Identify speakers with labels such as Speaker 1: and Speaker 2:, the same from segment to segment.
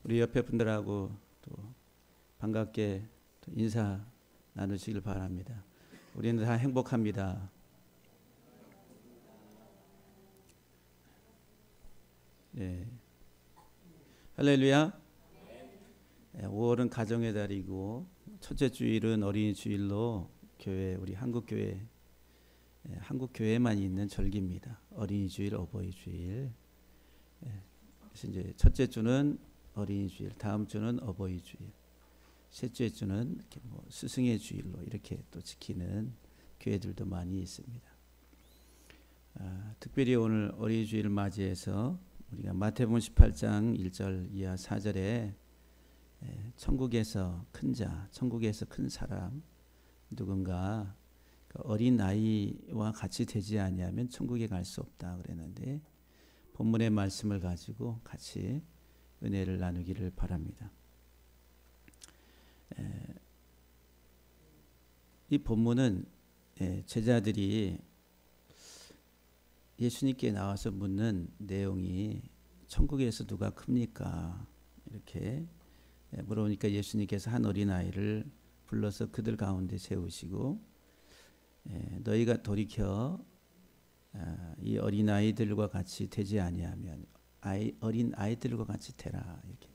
Speaker 1: 우리 옆에 분들하고 또 반갑게 또 인사 나누시길 바랍니다. 우리는 다 행복합니다. 네. 할렐루야. 5월은 가정의 달이고 첫째 주일은 어린이 주일로 교회 우리 한국 교회만 있는 절기입니다. 어린이 주일, 어버이 주일. 그래서 이제 첫째 주는 어린이 주일, 다음 주는 어버이 주일, 셋째 주는 이렇게 스승의 주일로 이렇게 또 지키는 교회들도 많이 있습니다. 특별히 오늘 어린이 주일을 맞이해서 우리가 마태복음 18장 1절 이하 4절에 천국에서 큰 자, 천국에서 큰 사람 누군가 어린 아이와 같이 되지 아니하면 천국에 갈 수 없다 그랬는데 본문의 말씀을 가지고 같이 은혜를 나누기를 바랍니다. 이 본문은 제자들이 예수님께 나와서 묻는 내용이 천국에서 누가 큽니까? 이렇게 물어보니까 예수님께서 한 어린아이를 불러서 그들 가운데 세우시고 너희가 돌이켜 이 어린아이들과 같이 되지 아니하면 어린 아이들과 같이 되라. 이렇게.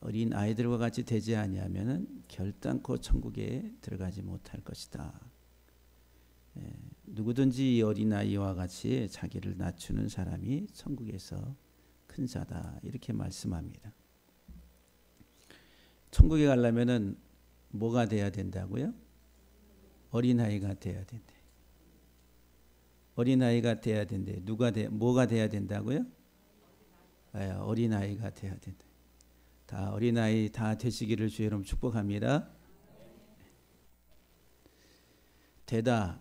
Speaker 1: 어린 아이들과 같이 되지 아니하면은 결단코 천국에 들어가지 못할 것이다. 누구든지 이 어린 아이와 같이 자기를 낮추는 사람이 천국에서 큰 자다. 이렇게 말씀합니다. 천국에 가려면은 뭐가 돼야 된다고요? 어린 아이가 돼야 된대. 어린 아이가 돼야 된대. 뭐가 돼야 된다고요? 어린 아이가 돼야 된다. 다 어린 아이 다 되시기를 주의 이름 축복합니다. 되다,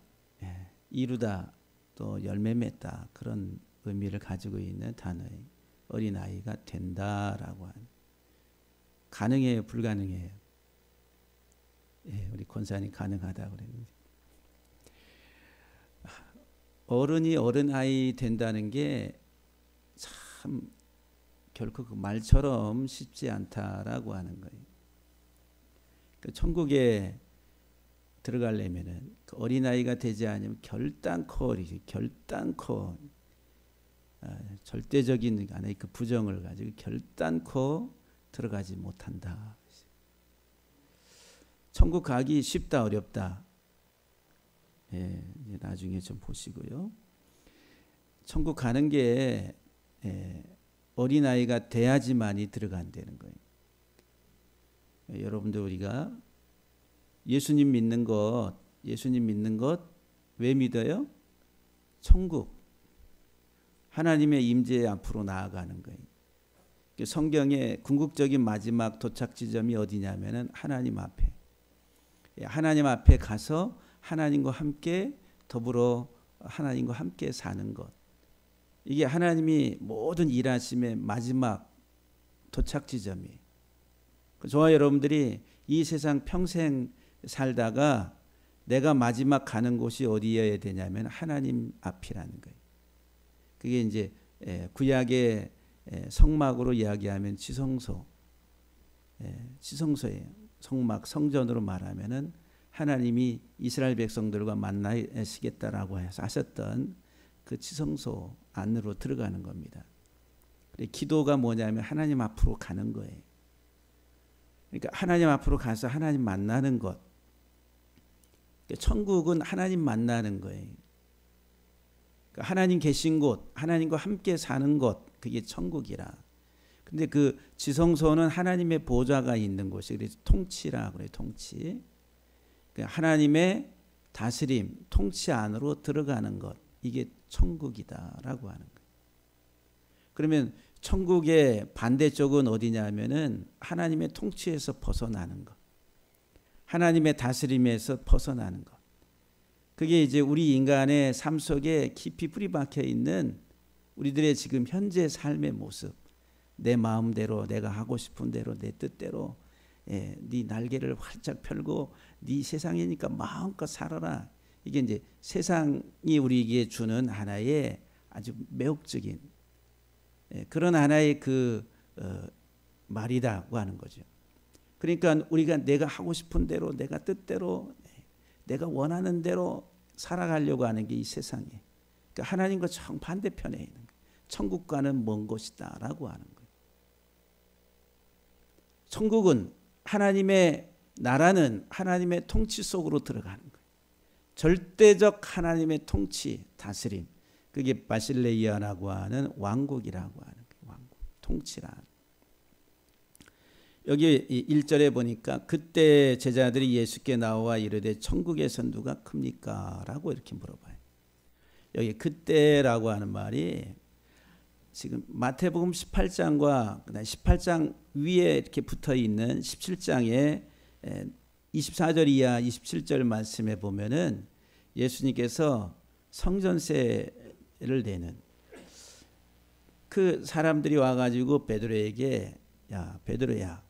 Speaker 1: 이루다, 또 열매 맺다 그런 의미를 가지고 있는 단어의 어린 아이가 된다라고 하는. 가능해요, 불가능해요? 우리 권사님 가능하다고 그랬는데. 어른이 어른아이 된다는 게 참 결코 그 말처럼 쉽지 않다라고 하는 거예요. 그 천국에 들어가려면은 그 어린아이가 되지 않으면 결단코 절대적인 안에 그 부정을 가지고 결단코 들어가지 못한다. 천국 가기 쉽다 어렵다. 나중에 좀 보시고요. 천국 가는 게 어린아이가 돼야지만이 들어간다는 거예요. 여러분들 우리가 예수님 믿는 것 왜 믿어요? 천국. 하나님의 임재 앞으로 나아가는 거예요. 성경의 궁극적인 마지막 도착 지점이 어디냐면은 하나님 앞에. 하나님 앞에 가서 하나님과 함께 더불어 하나님과 함께 사는 것. 이게 하나님이 모든 일하심의 마지막 도착 지점이에요. 저와 여러분들이 이 세상 평생 살다가 내가 마지막 가는 곳이 어디여야 되냐면 하나님 앞이라는 거예요. 그게 이제 구약의 성막으로 이야기하면 지성소예요. 성막, 성전으로 말하면은 하나님이 이스라엘 백성들과 만나시겠다라고 해서 하셨던 그 지성소 안으로 들어가는 겁니다. 기도가 뭐냐면 하나님 앞으로 가는 거예요. 그러니까 하나님 앞으로 가서 하나님 만나는 것. 천국은 하나님 만나는 거예요. 그러니까 하나님 계신 곳, 하나님과 함께 사는 것, 그게 천국이라. 근데 그 지성소는 하나님의 보좌가 있는 곳이 그래서 통치라고 그래요. 통치. 하나님의 다스림, 통치 안으로 들어가는 것. 이게 천국이다라고 하는 거예요. 그러면 천국의 반대쪽은 어디냐면은 하나님의 통치에서 벗어나는 것. 하나님의 다스림에서 벗어나는 것. 그게 이제 우리 인간의 삶 속에 깊이 뿌리박혀 있는 우리들의 지금 현재 삶의 모습. 내 마음대로 내가 하고 싶은 대로 내 뜻대로 네 날개를 활짝 펼고 네 세상이니까 마음껏 살아라. 이게 이제 세상이 우리에게 주는 하나의 아주 매혹적인 그런 하나의 그 말이라고 하는 거죠. 그러니까 우리가 내가 하고 싶은 대로, 내가 뜻대로, 내가 원하는 대로 살아가려고 하는 게 이 세상에, 그러니까 하나님과 정반대편에 있는 거예요. 천국과는 먼 곳이다라고 하는 거예요. 천국은 하나님의 나라는 하나님의 통치 속으로 들어가는 거예요. 절대적 하나님의 통치, 다스림. 그게 바실레이아라고 하는 왕국이라고 하는 거예요. 왕국, 통치라는. 여기 1절에 보니까 그때 제자들이 예수께 나와 이르되 천국에서 누가 큽니까? 라고 이렇게 물어봐요. 여기 그때라고 하는 말이 지금 마태복음 18장과 18장 위에 이렇게 붙어 있는 17장에 24절 이하 27절 말씀에 보면은 예수님께서 성전세를 내는 그 사람들이 와가지고 베드로에게 야 베드로야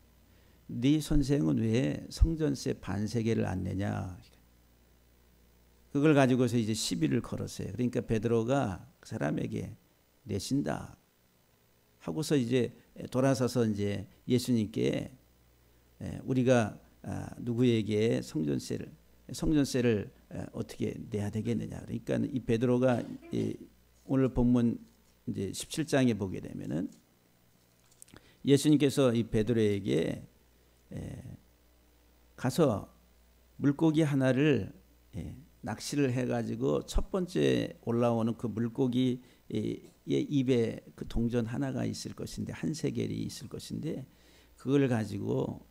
Speaker 1: 네 선생은 왜 성전세 반세계를 안 내냐? 그걸 가지고서 이제 시비를 걸었어요. 그러니까 베드로가 그 사람에게 내신다 하고서 이제 돌아서서 이제 예수님께 우리가 누구에게 성전세를 어떻게 내야 되겠느냐. 그러니까 이 베드로가 오늘 본문 이제 17장에 보게 되면은 예수님께서 이 베드로에게 가서 물고기 하나를 낚시를 해가지고 첫 번째 올라오는 그 물고기의 입에 그 동전 하나가 있을 것인데 한 세겔이 있을 것인데 그걸 가지고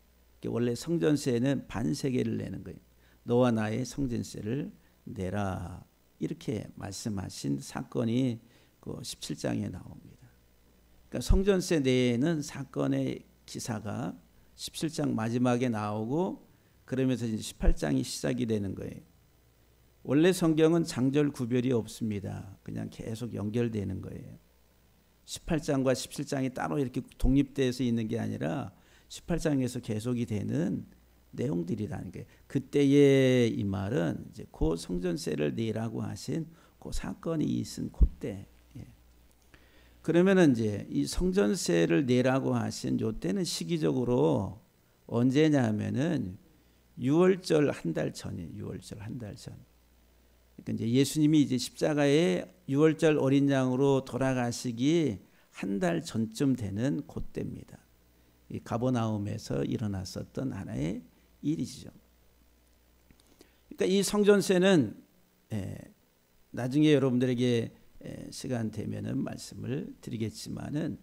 Speaker 1: 원래 성전세는 반 세겔을 내는 거예요. 너와 나의 성전세를 내라 이렇게 말씀하신 사건이 그 17장에 나옵니다. 그러니까 성전세 내에는 사건의 기사가 17장 마지막에 나오고 그러면서 이제 18장이 시작이 되는 거예요. 원래 성경은 장절 구별이 없습니다. 그냥 계속 연결되는 거예요. 18장과 17장이 따로 이렇게 독립돼서 있는 게 아니라 18장에서 계속이 되는 내용들이라는 거예요. 그때의 이 말은 이제 그 성전세를 내라고 하신 그 사건이 있은 그때. 그러면은 이제 이 성전세를 내라고 하신 요 때는 시기적으로 언제냐면은 6월절 한 달 전이에요. 6월절 한 달 전. 그러니까 이제 예수님이 이제 십자가에 6월절 어린 양으로 돌아가시기 한 달 전쯤 되는 그때입니다. 이 가버나움에서 일어났었던 하나의 일이죠. 그러니까 이 성전세는 나중에 여러분들에게 시간 되면은 말씀을 드리겠지만은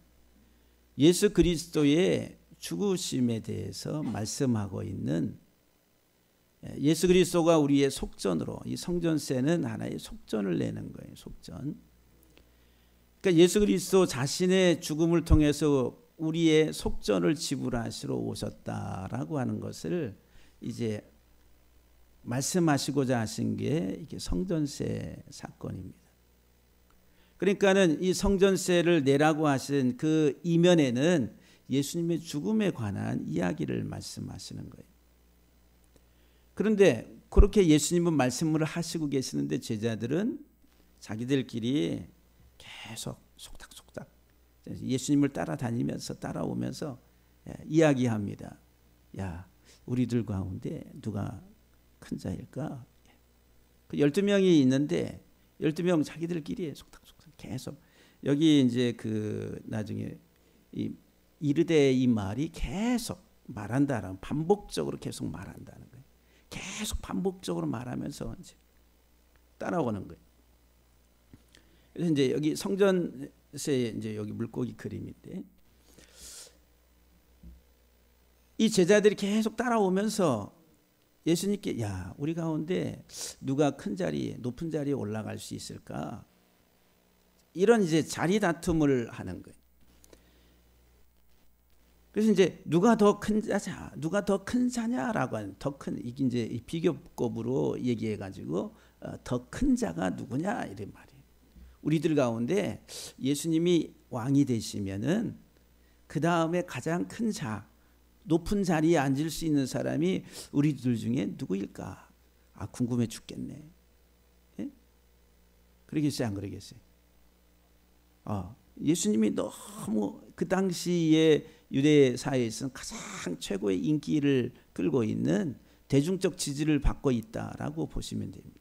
Speaker 1: 예수 그리스도의 죽으심에 대해서 말씀하고 있는 예수 그리스도가 우리의 속전으로 이 성전세는 하나의 속전을 내는 거예요. 속전. 그러니까 예수 그리스도 자신의 죽음을 통해서 우리의 속전을 지불하시러 오셨다라고 하는 것을 이제 말씀하시고자 하신 게 이게 성전세 사건입니다. 그러니까는 이 성전세를 내라고 하신 그 이면에는 예수님의 죽음에 관한 이야기를 말씀하시는 거예요. 그런데 그렇게 예수님은 말씀을 하시고 계시는데 제자들은 자기들끼리 계속 속닥속닥 예수님을 따라다니면서 따라오면서 이야기합니다. 야, 우리들 가운데 누가 큰 자일까? 그 12명이 있는데 12명 자기들끼리 속닥속닥 계속 여기 이제 그 나중에 이 이르되 이 말이 계속 말한다라는 반복적으로 계속 말한다는 거예요. 계속 반복적으로 말하면서 이제 따라오는 거예요. 그래서 이제 여기 성전세 이제 여기 물고기 그림인데 이 제자들이 계속 따라오면서 예수님께 야 우리 가운데 누가 큰 자리 높은 자리에 올라갈 수 있을까? 이런 이제 자리 다툼을 하는 거예요. 그래서 이제 누가 더 큰 자냐, 누가 더 큰 자냐라고 하는 더 큰 이게 이제 비교급으로 얘기해 가지고 더 큰 자가 누구냐 이런 말이에요. 우리들 가운데 예수님이 왕이 되시면은 그 다음에 가장 큰 자, 높은 자리에 앉을 수 있는 사람이 우리들 중에 누구일까? 아 궁금해 죽겠네. 예? 그러겠어요, 안 그러겠어요? 예수님이 너무 그 당시에 유대 사회에서는 가장 최고의 인기를 끌고 있는 대중적 지지를 받고 있다라고 보시면 됩니다.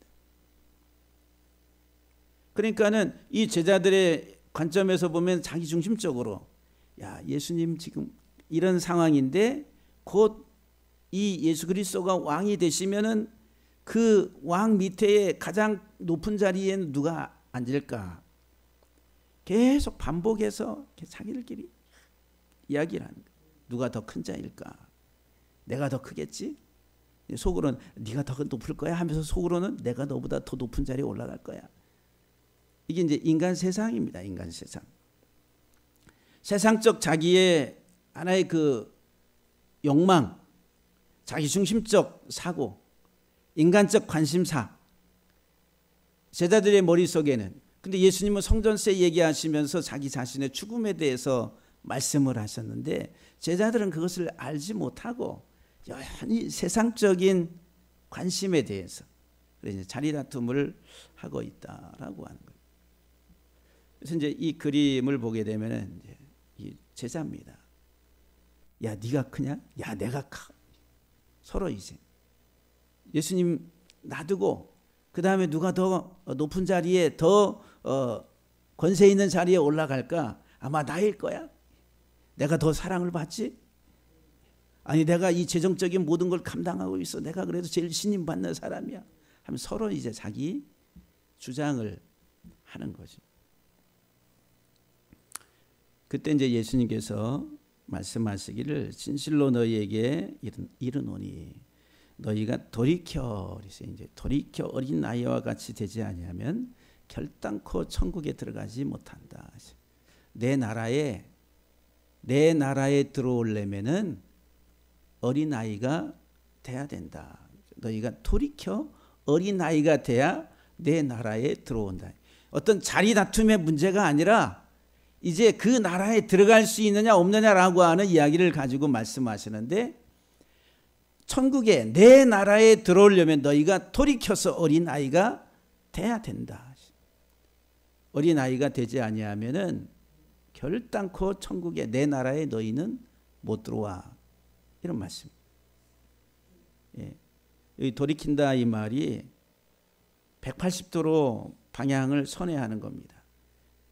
Speaker 1: 그러니까는 이 제자들의 관점에서 보면 자기중심적으로 야, 예수님 지금 이런 상황인데 곧 이 예수 그리스도가 왕이 되시면은 그 왕 밑에 가장 높은 자리에는 누가 앉을까? 계속 반복해서 자기들끼리 이야기를 하는 거예요. 누가 더 큰 자일까? 내가 더 크겠지? 속으로는 네가 더 높을 거야 하면서 속으로는 내가 너보다 더 높은 자리에 올라갈 거야. 이게 이제 인간 세상입니다. 인간 세상. 세상적 자기의 하나의 그 욕망, 자기중심적 사고, 인간적 관심사, 제자들의 머릿속에는. 근데 예수님은 성전세 얘기하시면서 자기 자신의 죽음에 대해서 말씀을 하셨는데 제자들은 그것을 알지 못하고 여전히 세상적인 관심에 대해서 그래서 자리 다툼을 하고 있다라고 하는 거예요. 그래서 이제 이 그림을 보게 되면은 이제 이 제자입니다. 야, 네가 크냐? 야, 내가 커. 서로 이제 예수님 놔두고 그 다음에 누가 더 높은 자리에 더 권세 있는 자리에 올라갈까? 아마 나일 거야. 내가 더 사랑을 받지? 아니 내가 이 재정적인 모든 걸 감당하고 있어. 내가 그래도 제일 신임 받는 사람이야. 하면 서로 이제 자기 주장을 하는 거죠. 그때 이제 예수님께서 말씀하시기를 진실로 너희에게 이르노니 너희가 돌이켜 이제 돌이켜 어린 아이와 같이 되지 아니하면 결단코 천국에 들어가지 못한다. 내 나라에 들어오려면은 어린 아이가 돼야 된다. 너희가 돌이켜 어린 아이가 돼야 내 나라에 들어온다. 어떤 자리 다툼의 문제가 아니라 이제 그 나라에 들어갈 수 있느냐 없느냐라고 하는 이야기를 가지고 말씀하시는데 천국에 내 나라에 들어오려면 너희가 돌이켜서 어린 아이가 돼야 된다. 어린 아이가 되지 아니하면은 결단코 천국에 내 나라에 너희는 못 들어와. 이런 말씀. 예. 여기 돌이킨다 이 말이 180도로 방향을 선회하는 겁니다.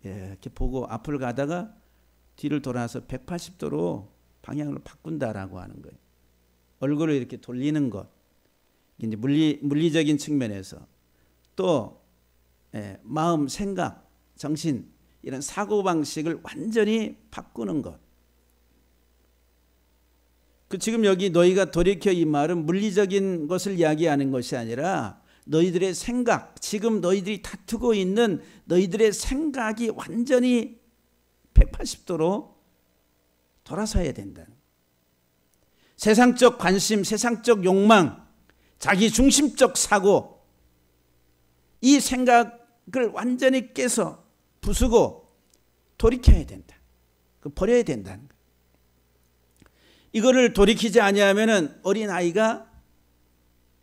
Speaker 1: 예, 이렇게 보고 앞을 가다가 뒤를 돌아서 180도로 방향을 바꾼다라고 하는 거예요. 얼굴을 이렇게 돌리는 것. 이제 물리적인 측면에서 또 마음, 생각, 정신 이런 사고 방식을 완전히 바꾸는 것. 지금 여기 너희가 돌이켜 이 말은 물리적인 것을 이야기하는 것이 아니라 너희들의 생각, 지금 너희들이 다투고 있는 너희들의 생각이 완전히 180도로 돌아서야 된다. 세상적 관심, 세상적 욕망, 자기 중심적 사고, 이 생각을 완전히 깨서 부수고 돌이켜야 된다. 버려야 된다는 거예요. 이거를 돌이키지 아니하면은 어린 아이가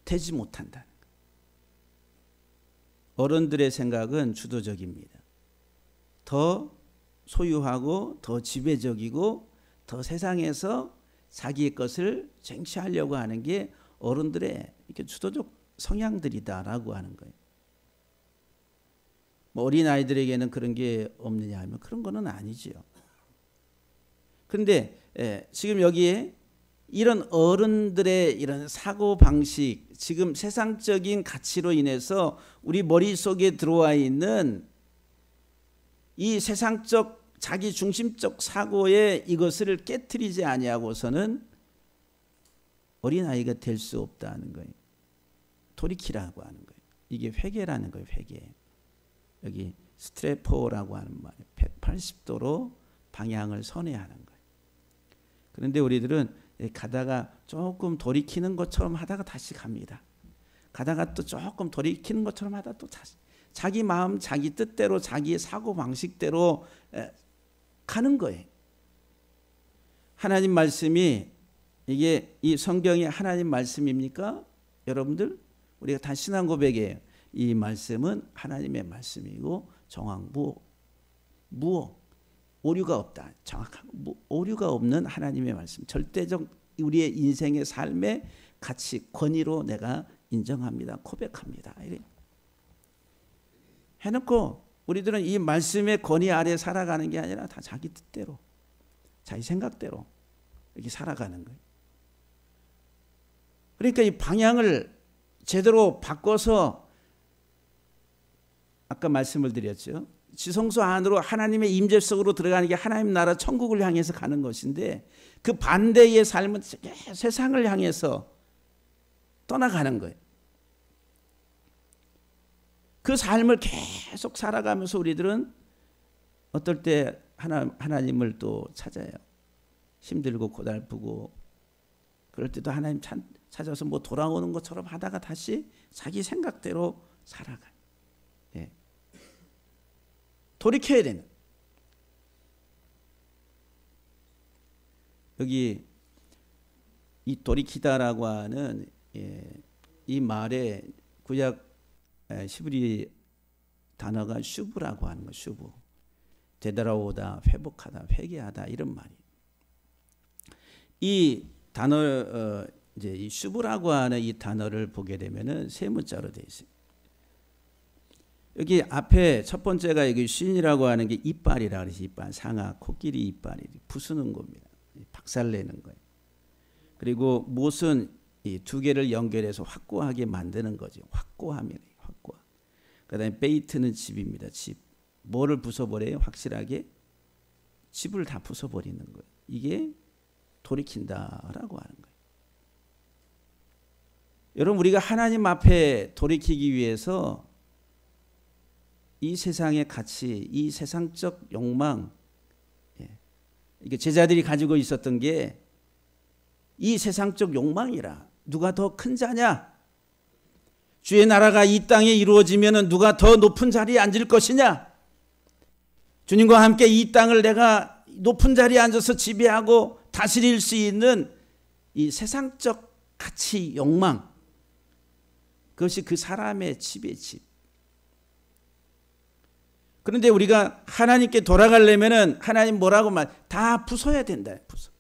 Speaker 1: 되지 못한다는 거예요. 어른들의 생각은 주도적입니다. 더 소유하고 더 지배적이고 더 세상에서 자기의 것을 쟁취하려고 하는 게 어른들의 이렇게 주도적 성향들이다라고 하는 거예요. 뭐 어린 아이들에게는 그런 게 없느냐 하면 그런 거는 아니지요. 그런데 지금 여기에 이런 어른들의 이런 사고 방식, 지금 세상적인 가치로 인해서 우리 머릿속에 들어와 있는 이 세상적 자기 중심적 사고에 이것을 깨트리지 아니하고서는 어린아이가 될 수 없다는 거예요. 돌이키라고 하는 거예요. 이게 회개라는 거예요. 회개. 여기 스트레포라고 하는 말이에요. 180도로 방향을 선회하는 거예요. 그런데 우리들은 가다가 조금 돌이키는 것처럼 하다가 다시 갑니다. 가다가 또 조금 돌이키는 것처럼 하다가 또 다시 자기 마음, 자기 뜻대로, 자기의 사고 방식대로 가는 거예요. 하나님 말씀이 이게 이 성경이 하나님 말씀입니까? 여러분들 우리가 다 신앙 고백이에요. 이 말씀은 하나님의 말씀이고 정황 무호. 오류가 없다. 정확한 오류가 없는 하나님의 말씀. 절대적 우리의 인생의 삶의 가치, 권위로 내가 인정합니다. 고백합니다. 이래 해놓고 우리들은 이 말씀의 권위 아래 살아가는 게 아니라 다 자기 뜻대로, 자기 생각대로 이렇게 살아가는 거예요. 그러니까 이 방향을 제대로 바꿔서 아까 말씀을 드렸죠. 지성소 안으로 하나님의 임재 속으로 들어가는 게 하나님 나라 천국을 향해서 가는 것인데 그 반대의 삶은 세상을 향해서 떠나가는 거예요. 그 삶을 계속 살아가면서 우리들은 어떨 때 하나님을 또 찾아요. 힘들고 고달프고 그럴 때도 하나님 찾아서 뭐 돌아오는 것처럼 하다가 다시 자기 생각대로 살아가요. 예. 돌이켜야 되는. 여기 이 돌이키다라고 하는 이 말에 구약 히브리 단어가 슈브라고 하는 거. 슈브. 되돌아오다, 회복하다, 회개하다 이런 말이에요. 이 단어 이제 이 슈브라고 하는 이 단어를 보게 되면은 세 문자로 되어 있어요. 여기 앞에 첫 번째가 여기 쉰이라고 하는 게 이빨이라 그래서 이빨, 상아, 코끼리 이빨이 부수는 겁니다. 박살내는 거예요. 그리고 못은 이 두 개를 연결해서 확고하게 만드는 거죠. 확고함이래요. 확고함. 그다음에 베이트는 집입니다. 집. 뭐를 부숴버려요? 확실하게 집을 다 부숴버리는 거예요. 이게 돌이킨다라고 하는 거예요. 여러분 우리가 하나님 앞에 돌이키기 위해서 이 세상의 가치, 이 세상적 욕망, 이게 제자들이 가지고 있었던 게 이 세상적 욕망이라. 누가 더 큰 자냐? 주의 나라가 이 땅에 이루어지면 누가 더 높은 자리에 앉을 것이냐? 주님과 함께 이 땅을 내가 높은 자리에 앉아서 지배하고 다스릴 수 있는 이 세상적 가치, 욕망, 그것이 그 사람의 집의 집. 그런데 우리가 하나님께 돌아가려면은 하나님 뭐라고 다 부숴야 된다. 부숴.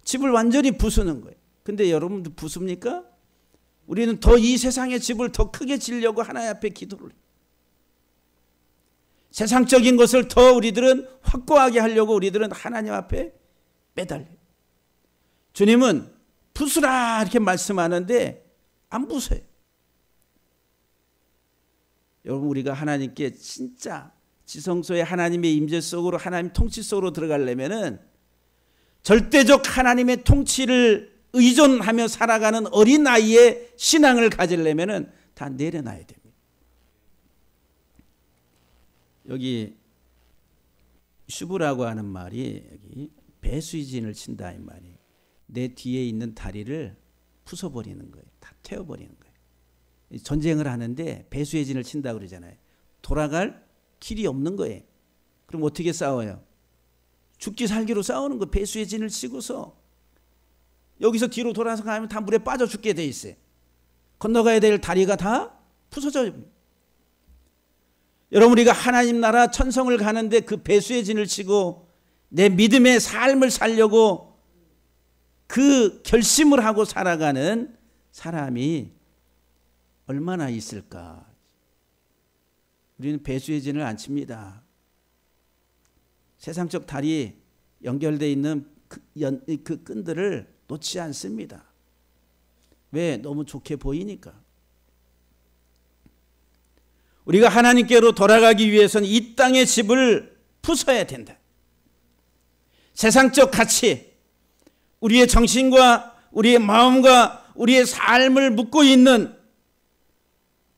Speaker 1: 집을 완전히 부수는 거예요. 근데 여러분도 부숩니까? 우리는 더 이 세상의 집을 더 크게 지려고 하나님 앞에 기도를 해요. 세상적인 것을 더 우리들은 확고하게 하려고 우리들은 하나님 앞에 매달려요. 주님은 부수라 이렇게 말씀하는데 안 부숴요. 여러분 우리가 하나님께 진짜 지성소에 하나님의 임재 속으로 하나님 통치 속으로 들어가려면은 절대적 하나님의 통치를 의존하며 살아가는 어린아이의 신앙을 가지려면은 다 내려놔야 됩니다. 여기 슈브라고 하는 말이 여기 배수진을 친다 이 말이에요. 내 뒤에 있는 다리를 부숴버리는 거예요. 다 태워버리는 거예요. 전쟁을 하는데 배수의 진을 친다고 그러잖아요. 돌아갈 길이 없는 거예요. 그럼 어떻게 싸워요? 죽기 살기로 싸우는 거. 배수의 진을 치고서 여기서 뒤로 돌아서 가면 다 물에 빠져 죽게 돼 있어요. 건너가야 될 다리가 다 부서져요. 여러분 우리가 하나님 나라 천성을 가는데 그 배수의 진을 치고 내 믿음의 삶을 살려고 그 결심을 하고 살아가는 사람이 얼마나 있을까? 우리는 배수의 진을 안 칩니다. 세상적 다리 연결되어 있는 그 끈들을 놓지 않습니다. 왜? 너무 좋게 보이니까. 우리가 하나님께로 돌아가기 위해서는 이 땅의 집을 부숴야 된다. 세상적 가치, 우리의 정신과 우리의 마음과 우리의 삶을 묶고 있는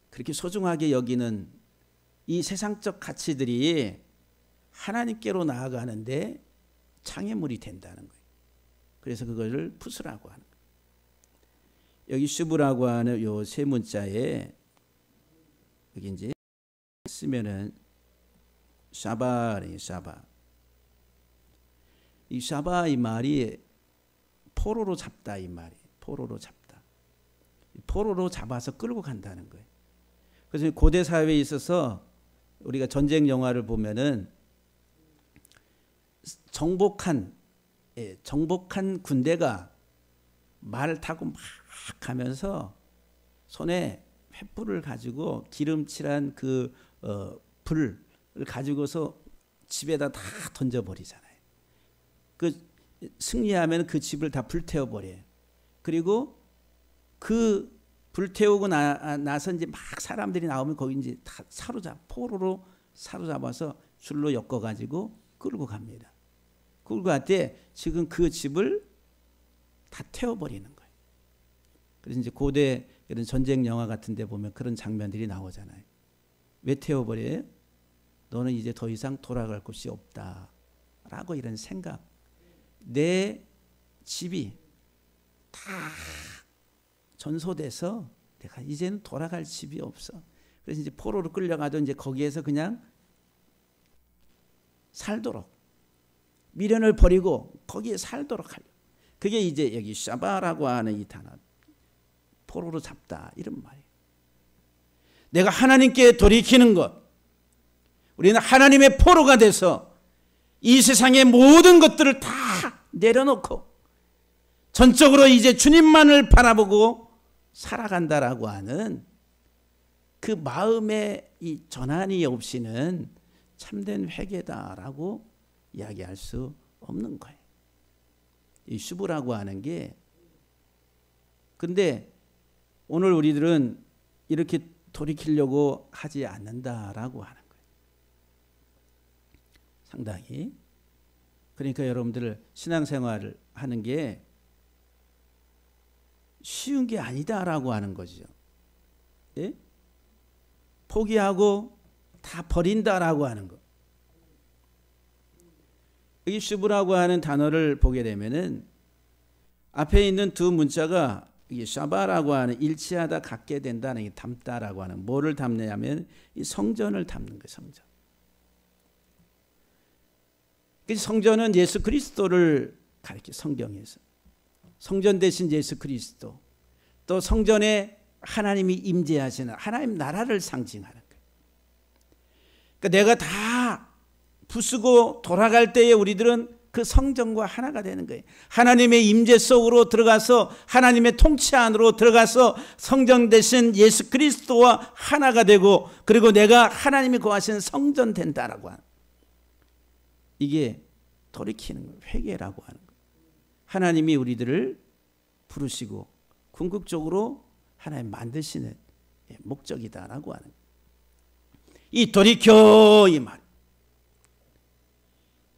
Speaker 1: 그렇게 소중하게 여기는 이 세상적 가치들이 하나님께로 나아가는데 장애물이 된다는 거예요. 그래서 그것을 부수라고 하는 거예요. 여기 슈브라고 하는 요 세 문자에 여기 이제 쓰면은 샤바네 샤바. 이 샤바 이 말이 포로로 잡다 이 말이. 포로로 잡다. 포로로 잡아서 끌고 간다는 거예요. 그래서 고대 사회에 있어서 우리가 전쟁 영화를 보면은 정복한 군대가 말을 타고 막 가면서 손에 횃불을 가지고 기름칠한 그 불을 가지고서 집에다 다 던져버리잖아요. 그 승리하면 그 집을 다 불태워버려요. 그리고 그 불태우고 나서 이제 막 사람들이 나오면 거기 이제 다 포로로 사로잡아서 줄로 엮어가지고 끌고 갑니다. 끌고 갈 때 지금 그 집을 다 태워버리는 거예요. 그래서 이제 고대 이런 전쟁 영화 같은 데 보면 그런 장면들이 나오잖아요. 왜 태워버려요? 너는 이제 더 이상 돌아갈 곳이 없다 라고 이런 생각. 내 집이 다 전소돼서 내가 이제는 돌아갈 집이 없어. 그래서 이제 포로로 끌려가도 이제 거기에서 그냥 살도록 미련을 버리고 거기에 살도록 하려. 그게 이제 여기 샤바라고 하는 이 단어. 포로로 잡다 이런 말이에요. 내가 하나님께 돌이키는 것. 우리는 하나님의 포로가 돼서 이 세상의 모든 것들을 다 내려놓고 전적으로 이제 주님만을 바라보고 살아간다라고 하는 그 마음의 이 전환이 없이는 참된 회개다라고 이야기할 수 없는 거예요. 이 슈브라고 하는 게. 근데 오늘 우리들은 이렇게 돌이키려고 하지 않는다라고 하는 거예요. 상당히. 그러니까 여러분들 신앙생활을 하는 게 쉬운 게 아니다라고 하는 거죠. 예? 포기하고 다 버린다라고 하는 거. 여기 슈브라고 하는 단어를 보게 되면은 앞에 있는 두 문자가 이게 샤바라고 하는 일치하다 갖게 된다는 게 담다라고 하는 뭐를 담냐면 이 성전을 담는 거예요. 성전. 성전은 예수 그리스도를 가리켜 성경에서 성전 대신 예수 그리스도 또 성전에 하나님이 임재하시는 하나님 나라를 상징하는 거예요. 그러니까 내가 다 부수고 돌아갈 때에 우리들은 그 성전과 하나가 되는 거예요. 하나님의 임재 속으로 들어가서 하나님의 통치 안으로 들어가서 성전 대신 예수 그리스도와 하나가 되고 그리고 내가 하나님이 거하시는 성전 된다라고 하는 이게 돌이키는 거예요. 회개라고 하는 거예요. 하나님이 우리들을 부르시고 궁극적으로 하나님 만드시는 목적이다라고 하는 거예요. 이 돌이켜 이 말.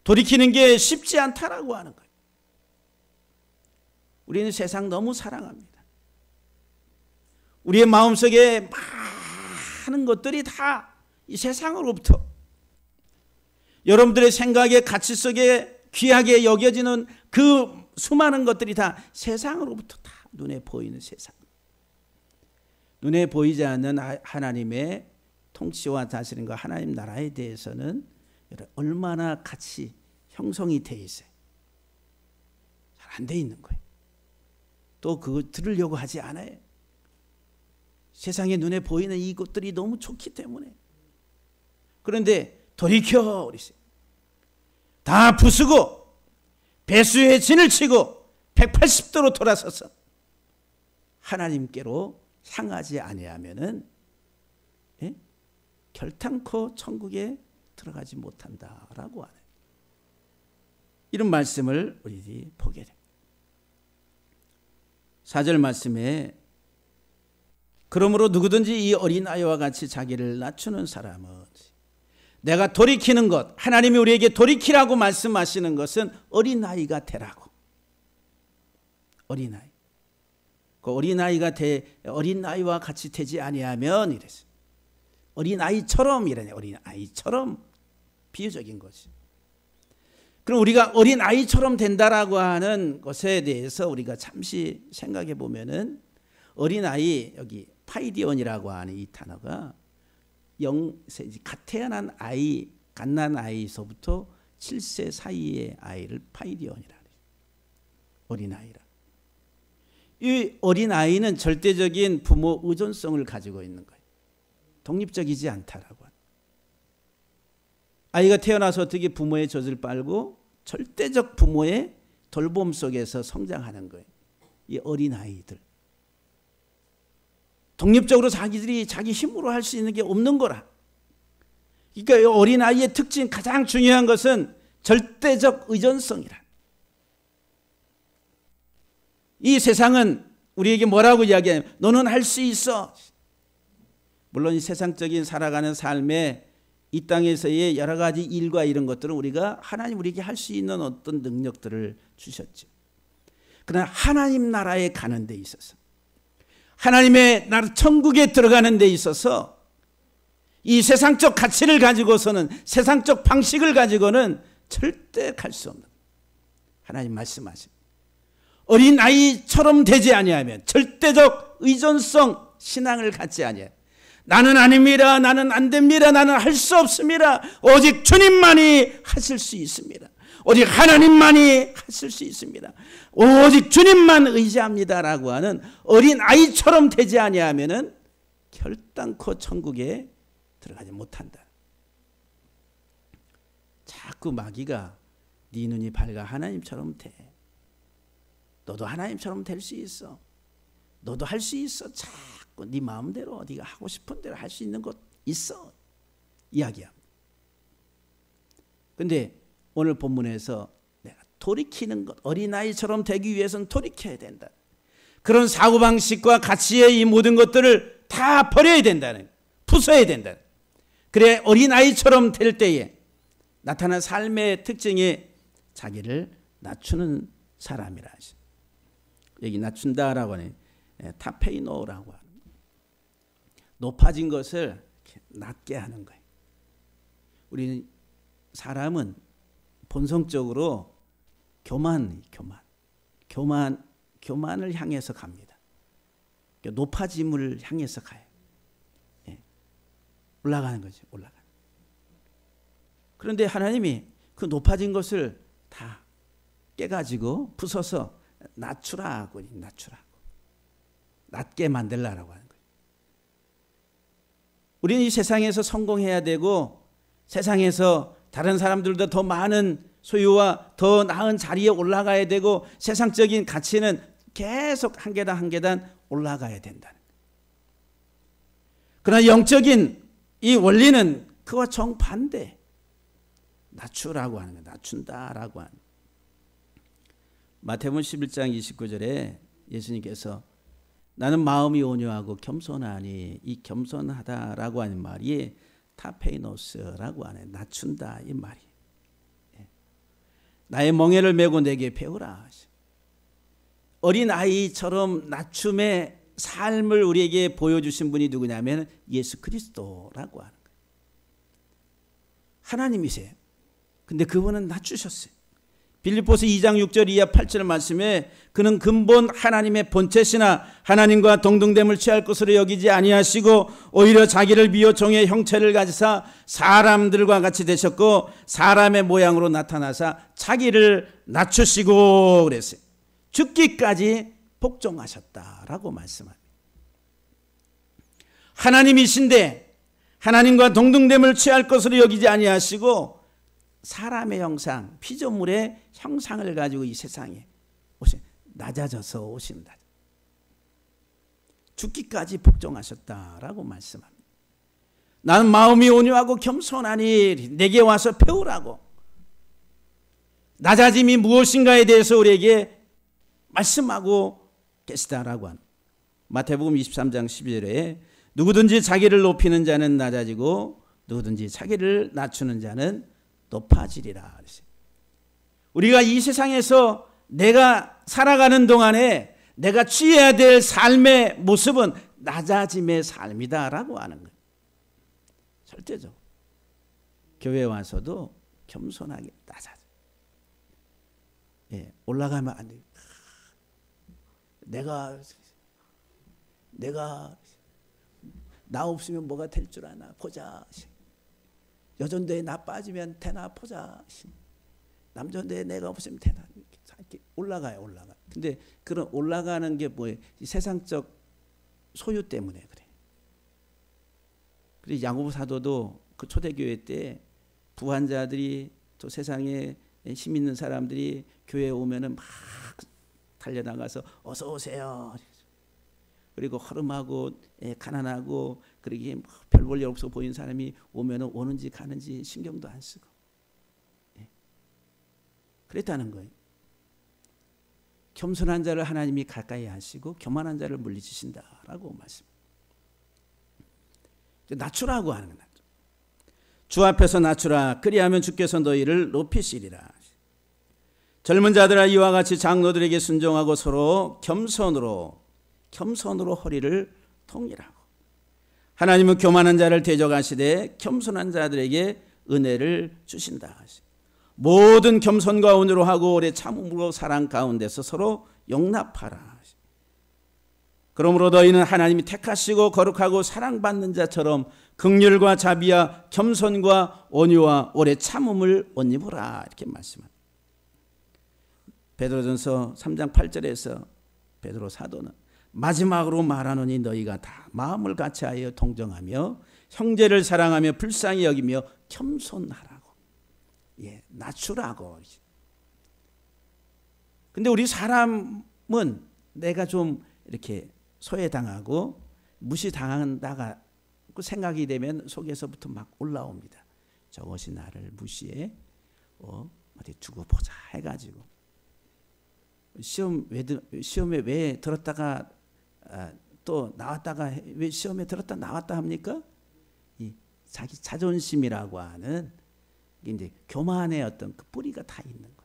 Speaker 1: 돌이키는 게 쉽지 않다라고 하는 거예요. 우리는 세상 너무 사랑합니다. 우리의 마음속에 많은 것들이 다 이 세상으로부터 여러분들의 생각의 가치 속에 귀하게 여겨지는 그 수많은 것들이 다 세상으로부터 다 눈에 보이는 세상. 눈에 보이지 않는 하나님의 통치와 다스림과 하나님 나라에 대해서는 얼마나 같이 형성이 돼 있어요. 잘 안 돼 있는 거예요. 또 그거 들으려고 하지 않아요. 세상에 눈에 보이는 이것들이 너무 좋기 때문에. 그런데 돌이켜 그러세요. 다 부수고 배수의 진을 치고 180도로 돌아서서 하나님께로 향하지 아니하면은 결탄코 천국에 들어가지 못한다라고 하는 이런 말씀을 우리들이 보게 됩니다. 4절 말씀에 그러므로 누구든지 이 어린아이와 같이 자기를 낮추는 사람은 내가 돌이키는 것 하나님이 우리에게 돌이키라고 말씀하시는 것은 어린아이가 되라고. 어린아이. 그 어린아이와 같이 되지 아니하면 이랬어요. 어린아이처럼 이러네. 어린아이처럼 비유적인 거지. 그럼 우리가 어린아이처럼 된다라고 하는 것에 대해서 우리가 잠시 생각해 보면은 어린아이 여기 파이디온이라고 하는 이 단어가 갓 태어난 아이, 갓난 아이서부터 7세 사이의 아이를 파이디온이라 그래요. 어린아이라. 이 어린아이는 절대적인 부모 의존성을 가지고 있는 거예요. 독립적이지 않다라고. 아이가 태어나서 어떻게 부모의 젖을 빨고 절대적 부모의 돌봄 속에서 성장하는 거예요. 이 어린아이들. 독립적으로 자기들이 자기 힘으로 할 수 있는 게 없는 거라. 그러니까 이 어린아이의 특징 가장 중요한 것은 절대적 의존성이라. 이 세상은 우리에게 뭐라고 이야기하냐면 너는 할 수 있어. 물론 이 세상적인 살아가는 삶에 이 땅에서의 여러 가지 일과 이런 것들은 우리가 하나님 우리에게 할 수 있는 어떤 능력들을 주셨죠. 그러나 하나님 나라에 가는 데 있어서 하나님의 나라 천국에 들어가는 데 있어서 이 세상적 가치를 가지고서는 세상적 방식을 가지고는 절대 갈 수 없는 하나님 말씀하십니다. 어린아이처럼 되지 아니하면 절대적 의존성 신앙을 갖지 아니하면 나는 아닙니다. 나는 안 됩니다. 나는 할 수 없습니다. 오직 주님만이 하실 수 있습니다. 오직 하나님만이 하실 수 있습니다. 오직 주님만 의지합니다라고 하는 어린아이처럼 되지 아니하면은 결단코 천국에 들어가지 못한다. 자꾸 마귀가 네 눈이 밝아 하나님처럼 돼. 너도 하나님처럼 될 수 있어. 너도 할 수 있어. 자꾸 네 마음대로 네가 하고 싶은 대로 할 수 있는 것 있어. 이야기합니다. 그런데 오늘 본문에서 내가 돌이키는 것, 어린아이처럼 되기 위해서는 돌이켜야 된다. 그런 사고방식과 가치의 이 모든 것들을 다 버려야 된다는, 부숴야 된다. 그래 어린아이처럼 될 때에 나타난 삶의 특징이 자기를 낮추는 사람이라 하죠. 여기 낮춘다라고 하는 타페이노라고 하는 높아진 것을 낮게 하는 거예요. 우리는 사람은 본성적으로 교만을 향해서 갑니다. 높아짐을 향해서 가요. 올라가는 거죠. 올라가는. 그런데 하나님이 그 높아진 것을 다 깨가지고 부숴서 낮추라고, 낮게 만들라라고 하는 거예요. 우리는 이 세상에서 성공해야 되고 세상에서 다른 사람들보다 더 많은 소유와 더 나은 자리에 올라가야 되고 세상적인 가치는 계속 한 계단 한 계단 올라가야 된다는 거예요. 그러나 영적인 이 원리는 그와 정반대. 낮추라고 하는 거예요. 낮춘다라고 하는 거예요. 마태복음 11장 29절에 예수님께서 나는 마음이 온유하고 겸손하니 이 겸손하다라고 하는 말이 타페이노스라고 하는 낮춘다 이 말이. 나의 멍에를 메고 내게 배우라. 어린아이처럼 낮춤의 삶을 우리에게 보여주신 분이 누구냐면 예수 그리스도라고 하는 거예요. 하나님이세요. 근데 그분은 낮추셨어요. 빌립보서 2장 6절 이하 8절 말씀에 그는 근본 하나님의 본체시나 하나님과 동등됨을 취할 것으로 여기지 아니하시고 오히려 자기를 비워 종의 형체를 가지사 사람들과 같이 되셨고 사람의 모양으로 나타나사 자기를 낮추시고 그랬어요. 죽기까지 복종하셨다라고 말씀합니다. 하나님이신데 하나님과 동등됨을 취할 것으로 여기지 아니하시고 사람의 형상, 피조물의 형상을 가지고 이 세상에 낮아져서 오신다. 죽기까지 복종하셨다라고 말씀합니다. 나는 마음이 온유하고 겸손하니 내게 와서 배우라고. 낮아짐이 무엇인가에 대해서 우리에게 말씀하고 계시다라고 합니다. 마태복음 23장 12절에 누구든지 자기를 높이는 자는 낮아지고 누구든지 자기를 낮추는 자는 높아지리라. 우리가 이 세상에서 내가 살아가는 동안에 내가 취해야 될 삶의 모습은 낮아짐의 삶이다라고 하는 거예요. 절대적으로. 교회에 와서도 겸손하게 낮아져. 올라가면 안 돼요. 내가 나 없으면 뭐가 될 줄 아나 보자. 여전도에 나 빠지면 되나 보자. 남전도에 내가 없으면 되나. 이렇게 올라가요. 근데 그런 올라가는 게 뭐예요? 세상적 소유 때문에 그래. 그래서 야고보 사도도 그 초대교회 때 부한자들이 또 세상에 힘 있는 사람들이 교회에 오면은 막 달려나가서 어서 오세요. 그리고 허름하고 가난하고 그러기에 별 볼 일 없어 보이는 사람이 오면은 오는지 가는지 신경도 안 쓰고 그랬다는 거예요. 겸손한 자를 하나님이 가까이 하시고 교만한 자를 물리치신다라고 말씀. 낮추라고 하는 거다. 주 앞에서 낮추라. 그리하면 주께서 너희를 높이시리라. 젊은 자들아 이와 같이 장로들에게 순종하고 서로 겸손으로 허리를 통일하고 하나님은 교만한 자를 대적하시되 겸손한 자들에게 은혜를 주신다. 모든 겸손과 온유로 하고 오래 참음으로 사랑 가운데서 서로 용납하라. 그러므로 너희는 하나님이 택하시고 거룩하고 사랑받는 자처럼 긍휼과 자비와 겸손과 온유와 오래 참음을 옷 입으라. 이렇게 말씀합니다. 베드로전서 3장 8절에서 베드로 사도는 마지막으로 말하노니 너희가 다 마음을 같이하여 동정하며 형제를 사랑하며 불쌍히 여기며 겸손하라고. 낮추라고. 근데 우리 사람은 내가 좀 이렇게 소외당하고 무시당한다가 생각이 되면 속에서부터 막 올라옵니다. 저것이 나를 무시해 어디 두고 보자 해가지고 시험에 왜 들었다가 또 나왔다가 왜 시험에 들었다 나왔다 합니까? 이 자기 자존심이라고 하는 이제 교만의 어떤 그 뿌리가 다 있는 거예요.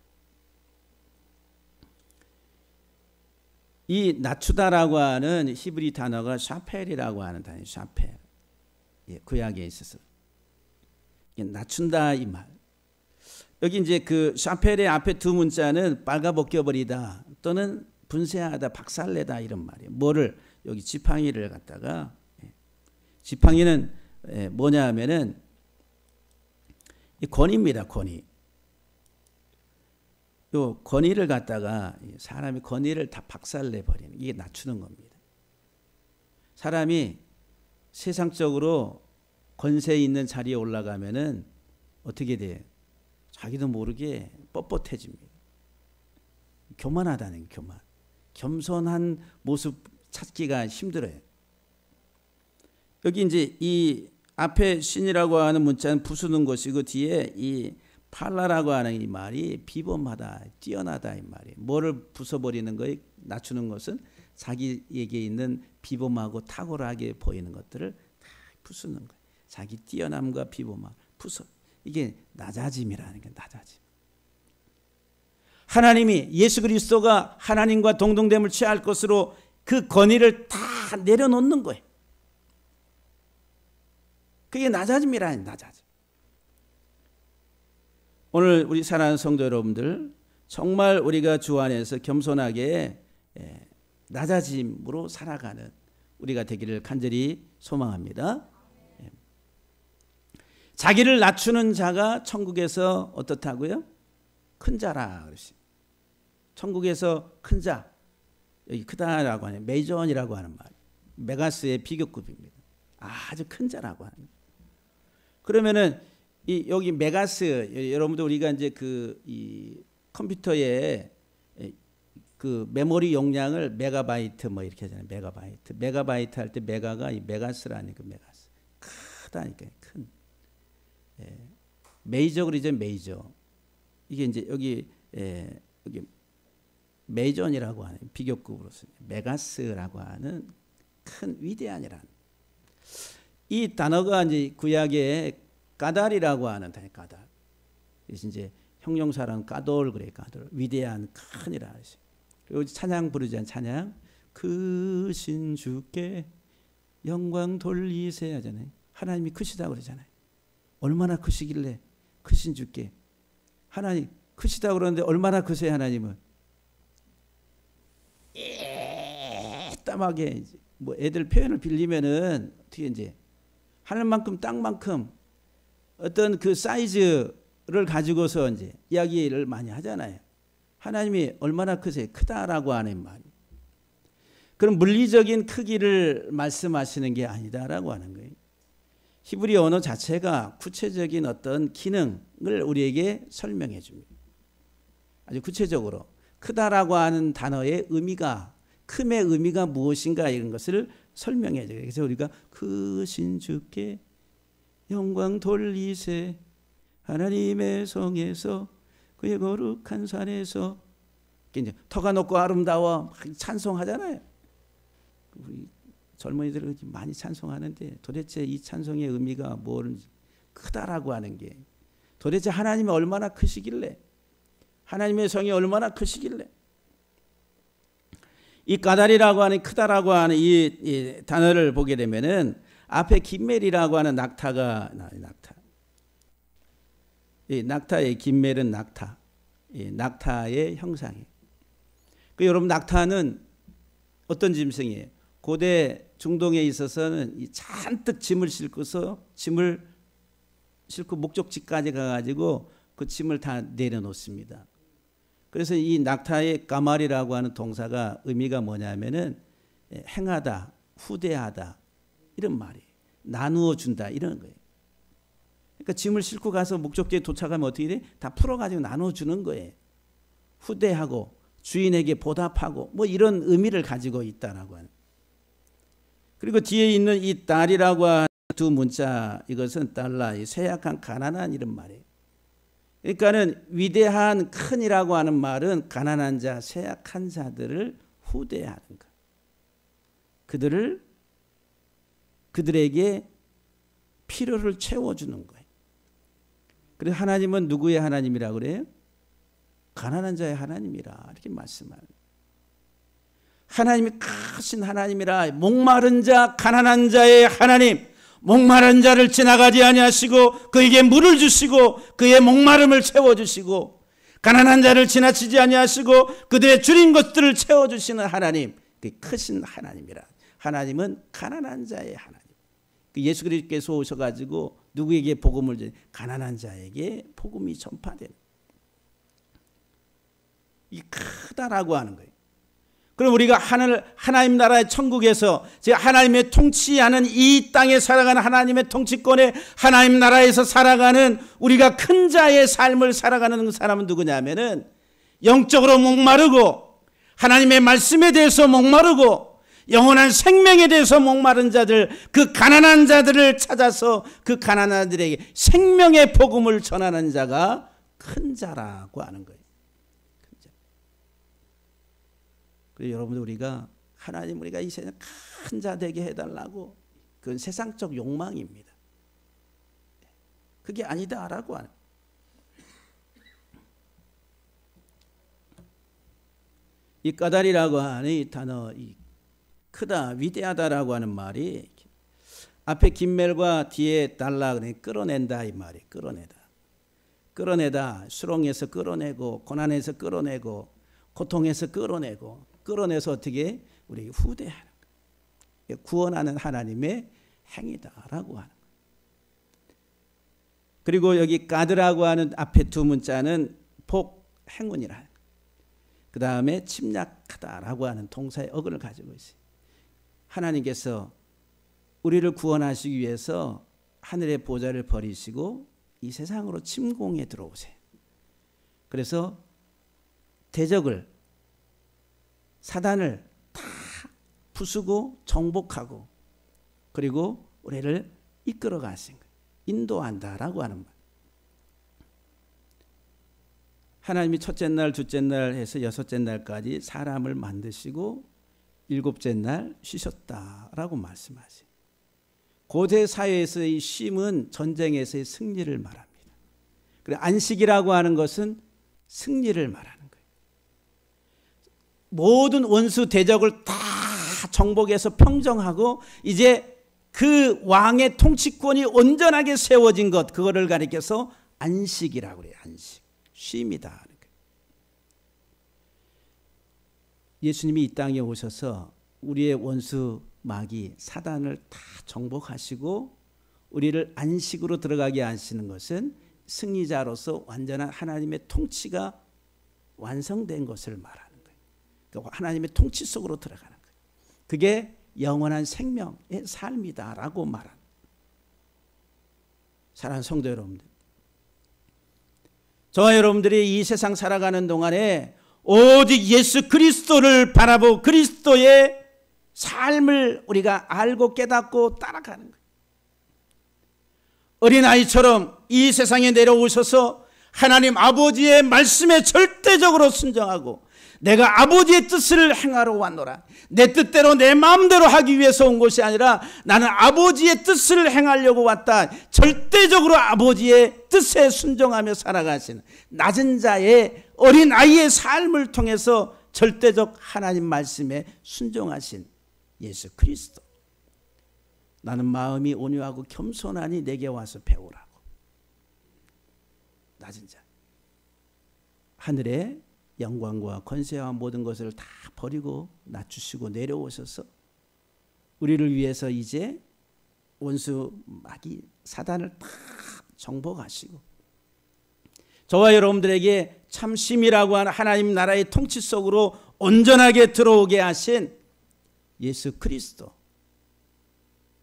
Speaker 1: 이 낮추다라고 하는 히브리 단어가 샤펠이라고 하는 단어, 샤펠. 구약에 있어서 낮춘다 이 말. 여기 이제 그 샤펠의 앞에 두 문자는 빨가벗겨버리다 또는 분쇄하다, 박살내다 이런 말이에요. 뭐를 여기 지팡이를 갖다가 지팡이는 뭐냐 하면은 이 권위입니다. 권위. 요 권위를 갖다가 사람이 권위를 다 박살내버리는 이게 낮추는 겁니다. 사람이 세상적으로 권세 있는 자리에 올라가면은 어떻게 돼요? 자기도 모르게 뻣뻣해집니다. 교만하다는 교만. 겸손한 모습 찾기가 힘들어요. 여기 이제 이 앞에 신이라고 하는 문자는 부수는 것이고 뒤에 이 팔라라고 하는 이 말이 비범하다, 뛰어나다 이 말이에요. 뭐를 부숴버리는 거예요? 낮추는 것은 자기에게 있는 비범하고 탁월하게 보이는 것들을 다 부수는 거예요. 자기 뛰어남과 비범함 부숴. 이게 낮아짐이라는 게 낮아짐. 하나님이 예수 그리스도가 하나님과 동등됨을 취할 것으로 그 권위를 다 내려놓는 거예요. 그게 낮아짐이라는 낮아짐. 오늘 우리 사랑하는 성도 여러분들 정말 우리가 주 안에서 겸손하게 낮아짐으로 살아가는 우리가 되기를 간절히 소망합니다. 자기를 낮추는 자가 천국에서 어떻다고요? 큰 자라 그러시. 천국에서 큰 자, 여기 크다라고 하는 메이전이라고 하는 말, 메가스의 비교급입니다. 아주 큰 자라고 하는. 그러면은 이 여기 메가스 여러분들 우리가 이제 이 컴퓨터에 그 메모리 용량을 메가바이트 뭐 이렇게 하잖아요. 메가바이트 할 때 메가가 이 메가스라니까 메가스 크다니까 큰. 메이저 그러죠. 메이저. 이게 이제 여기 메이전이라고 하는 비교급으로서 메가스라고 하는 큰 위대한이라는 이 단어가 이제 구약의 까달이라고 하는 단어 까달. 그래서 이제 형용사랑 까돌 그래 까돌 위대한 큰이라 하시. 그리고 찬양 부르잖아요. 찬양 크신 주께 영광 돌리세 하잖아요. 하나님이 크시다 그러잖아요. 얼마나 크시길래 크신 주께 하나님 크시다 그러는데 얼마나 크세요 하나님은? 땀하게 뭐 애들 표현을 빌리면은 어떻게 이제 하늘만큼 땅만큼 어떤 그 사이즈를 가지고서 이제 이야기를 많이 하잖아요. 하나님이 얼마나 크세요? 크다라고 하는 말이. 그럼 물리적인 크기를 말씀하시는 게 아니다라고 하는 거예요. 히브리 언어 자체가 구체적인 어떤 기능을 우리에게 설명해 줍니다. 아주 구체적으로 크다라고 하는 단어의 의미가, 큼의 의미가 무엇인가 이런 것을 설명해 줘요. 그래서 우리가 크신 주께 영광 돌리세 하나님의 성에서 그의 거룩한 산에서, 이제 터가 높고 아름다워 막 찬송하잖아요. 우리 젊은이들은 많이 찬송하는데 도대체 이 찬송의 의미가 뭐는지, 크다라고 하는 게 도대체 하나님이 얼마나 크시길래, 하나님의 성이 얼마나 크시길래, 이 까다리라고 하는, 크다라고 하는 이 단어를 보게 되면은 앞에 김멜이라고 하는 낙타가 나와요. 낙타. 이 낙타의 김멜은 낙타. 이 낙타의 형상이에요. 그 여러분, 낙타는 어떤 짐승이에요? 고대 중동에 있어서는 이 잔뜩 짐을 싣고서 짐을 싣고 목적지까지 가가지고 그 짐을 다 내려놓습니다. 그래서 이 낙타의 까말이라고 하는 동사가 의미가 뭐냐면은 행하다, 후대하다 이런 말이에요. 나누어 준다 이런 거예요. 그러니까 짐을 싣고 가서 목적지에 도착하면 어떻게 돼? 다 풀어가지고 나누어 주는 거예요. 후대하고 주인에게 보답하고 뭐 이런 의미를 가지고 있다라고 하는. 그리고 뒤에 있는 이 딸이라고 하는 두 문자, 이것은 달라, 쇠약한 가난한 이런 말이에요. 그러니까는 위대한 큰이라고 하는 말은 가난한 자, 쇠약한 자들을 후대하는 것. 그들에게 필요를 채워주는 거예요. 그래서 하나님은 누구의 하나님이라고 그래요? 가난한 자의 하나님이라 이렇게 말씀하는. 하나님이 크신 하나님이라, 목마른 자, 가난한 자의 하나님, 목마른 자를 지나가지 아니하시고 그에게 물을 주시고 그의 목마름을 채워주시고, 가난한 자를 지나치지 아니하시고 그들의 줄인 것들을 채워주시는 하나님, 그 크신 하나님이라. 하나님은 가난한 자의 하나님. 예수 그리스도께서 오셔가지고 누구에게 복음을 주? 가난한 자에게 복음이 전파되는. 이 크다라고 하는 거예요. 그럼 우리가 하나님 나라의 천국에서, 하나님의 통치하는 이 땅에 살아가는 하나님의 통치권에 하나님 나라에서 살아가는 우리가 큰 자의 삶을 살아가는 사람은 누구냐면은 영적으로 목마르고 하나님의 말씀에 대해서 목마르고 영원한 생명에 대해서 목마른 자들, 그 가난한 자들을 찾아서 그 가난한 자들에게 생명의 복음을 전하는 자가 큰 자라고 하는 거예요. 그래서 여러분, 우리가 하나님, 우리가 이 세상 큰 자 되게 해달라고, 그건 세상적 욕망입니다. 그게 아니다라고 하는. 이 까다리라고 하는 이 단어, 이 크다, 위대하다라고 하는 말이 앞에 김멜과 뒤에 달라, 그러니 끌어낸다 이 말이. 끌어내다, 수렁에서 끌어내고, 고난에서 끌어내고, 고통에서 끌어내서 어떻게 우리 후대하는 거예요. 구원하는 하나님의 행위다라고 하는 거예요. 그리고 여기 가드라고 하는 앞에 두 문자는 복, 행운이라. 그 다음에 침략하다라고 하는 동사의 어근을 가지고 있어요. 하나님께서 우리를 구원하시기 위해서 하늘의 보좌를 버리시고 이 세상으로 침공해 들어오세요. 그래서 대적을, 사단을 다 부수고 정복하고, 그리고 우리를 이끌어 가신 거예요. 인도한다라고 하는 말. 하나님이 첫째 날, 둘째 날 해서 여섯째 날까지 사람을 만드시고 일곱째 날 쉬셨다라고 말씀하세요. 고대 사회에서의 쉼은 전쟁에서의 승리를 말합니다. 그리고 안식이라고 하는 것은 승리를 말하는 거예요. 모든 원수 대적을 다 정복해서 평정하고 이제 그 왕의 통치권이 온전하게 세워진 것, 그거를 가리켜서 안식이라고 그래요. 안식, 쉼이다. 예수님이 이 땅에 오셔서 우리의 원수 마귀 사단을 다 정복하시고 우리를 안식으로 들어가게 하시는 것은 승리자로서 완전한 하나님의 통치가 완성된 것을 말하는 거예요. 그러니까 하나님의 통치 속으로 들어가는 거예요. 그게 영원한 생명의 삶이다라고 말합니다. 사랑하는 성도 여러분들, 저와 여러분들이 이 세상 살아가는 동안에 오직 예수 그리스도를 바라보고 그리스도의 삶을 우리가 알고 깨닫고 따라가는 거예요. 어린아이처럼 이 세상에 내려오셔서 하나님 아버지의 말씀에 절대적으로 순종하고 내가 아버지의 뜻을 행하러 왔노라. 내 뜻대로 내 마음대로 하기 위해서 온 것이 아니라 나는 아버지의 뜻을 행하려고 왔다. 절대적으로 아버지의 뜻에 순종하며 살아가시는 낮은 자의 어린아이의 삶을 통해서 절대적 하나님 말씀에 순종하신 예수 그리스도. 나는 마음이 온유하고 겸손하니 내게 와서 배우라고. 낮은 자. 하늘의 영광과 권세와 모든 것을 다 버리고 낮추시고 내려오셔서 우리를 위해서 이제 원수 마귀 사단을 다 정복하시고 저와 여러분들에게 참 심이라고 하는 하나님 나라의 통치 속으로 온전하게 들어오게 하신 예수 그리스도,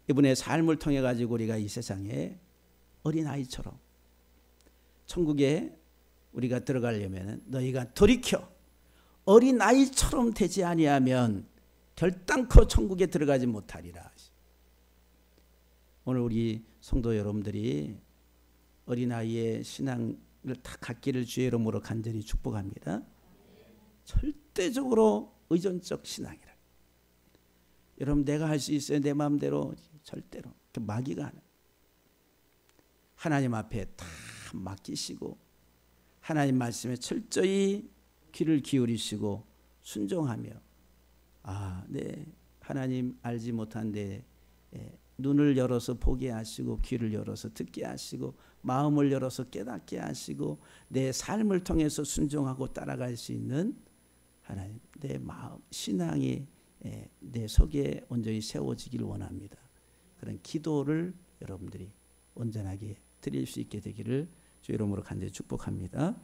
Speaker 1: 이분의 삶을 통해 가지고 우리가 이 세상에 어린아이처럼 천국에 우리가 들어가려면 너희가 돌이켜 어린아이처럼 되지 아니하면 결단코 천국에 들어가지 못하리라. 오늘 우리 성도 여러분들이 어린아이의 신앙을 다 갖기를 주의 이름으로 간절히 축복합니다. 절대적으로 의존적 신앙이라. 여러분 내가 할 수 있어요. 내 마음대로. 절대로. 마귀가 하는. 하나님 앞에 다 맡기시고 하나님 말씀에 철저히 귀를 기울이시고 순종하며 네 하나님 알지 못한데 눈을 열어서 보게 하시고 귀를 열어서 듣게 하시고 마음을 열어서 깨닫게 하시고 내 삶을 통해서 순종하고 따라갈 수 있는 하나님 내 마음 신앙이 내 속에 온전히 세워지기를 원합니다. 그런 기도를 여러분들이 온전하게 드릴 수 있게 되기를 주의 이름으로 간절히 축복합니다.